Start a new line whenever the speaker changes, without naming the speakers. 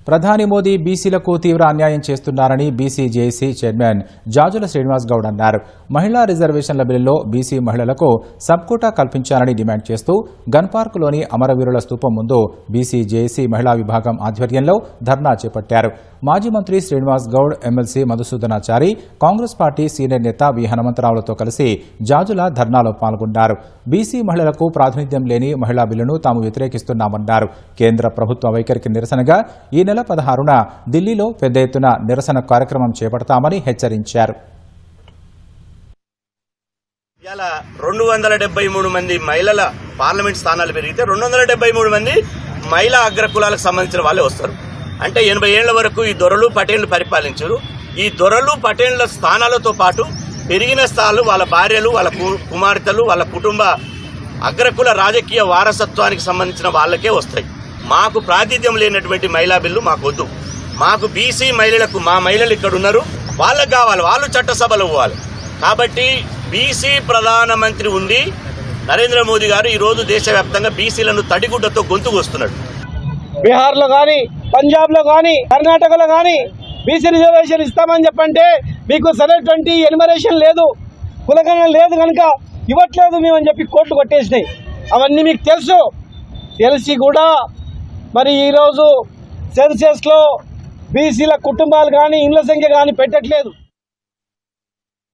ప్రధాని మోదీ బీసీలకు తీవ్ర అన్యాయం చేస్తున్నారని BC JAC chairman Jajula Srinivas Goud అన్నారు. మహిళా రిజర్వేషన్ల బిల్లులో బీసీ మహిళలకు సబ్కోటా కల్పించాలని డిమాండ్ చేస్తూ గన్ పార్కులోని అమరవీరుల స్తూపం ముందు బీసీ జేఏసీ మహిళా విభాగం ఆధ్వర్యంలో ధర్నా చేపట్టారు. మాజీ మంత్రి Srinivas Goud, MLC Madhusudanachari, Congress party senior నేత వి హనుమంతరావులతో కలిసి జాజుల ధర్నాలో పాల్గొన్నారు. బీసీ మహిళలకు ప్రాతినిధ్యం లేని మహిళా బిల్లును తాము వ్యతిరేకిస్తున్నామన్నారు. కేంద్ర ప్రభుత్వ వైఖరికి నిరసనగా ఈ నెల 16న ఢిల్లీలో పెద్ద ఎత్తున నిరసన కార్యక్రమం చేపడతామని హెచ్చరించారు.
273 మంది మహిళల పార్లమెంట్ స్థానాలు పెరిగితే 273 మంది మహిళా అగ్రకులాలకు సంబంధించిన వాళ్ళే వస్తారు. అంటే 80 ఏళ్ల వరకు ఈ దొరలు పటేళ్లు పరిపాలించారు. ఈ దొరలు పటేళ్ల స్థానాలతో పాటు పెరిగిన స్థానాలు వాళ్ళ భార్యలు, వాళ్ళ కుమార్తెలు, వాళ్ళ కుటుంబ అగ్రకుల రాజకీయ వారసత్వానికి సంబంధించిన వాళ్ళకే వస్తాయి. మాకు ప్రాతినిధ్యం లేనటువంటి మహిళా బిల్లు మాకు వద్దు. మాకు బీసీ మహిళలకు, మా మహిళలు ఇక్కడ ఉన్నారు, వాళ్ళకు కావాలి, వాళ్ళు చట్టసభలో పోవాలి. కాబట్టి బీసీ ప్రధానమంత్రి ఉండి నరేంద్ర మోదీ గారు ఈరోజు దేశవ్యాప్తంగా బీసీలను తడిగుడ్డతో గొంతుకు వస్తున్నాడు.
బీహార్లో కానీ, పంజాబ్లో కానీ, కర్ణాటకలో కానీ బీసీ రిజర్వేషన్ ఇస్తామని చెప్పంటే మీకు సరైనటువంటి ఎన్యుమరేషన్ లేదు, కులగణన లేదు, కనుక ఇవ్వట్లేదు మేమని చెప్పి కోర్టు కొట్టేసినాయి. అవన్నీ మీకు తెలిసి కూడా మరి ఈరోజు సెన్సెస్లో బీసీల కుటుంబాలు కానీ, ఇళ్ల సంఖ్య కానీ పెట్టట్లేదు.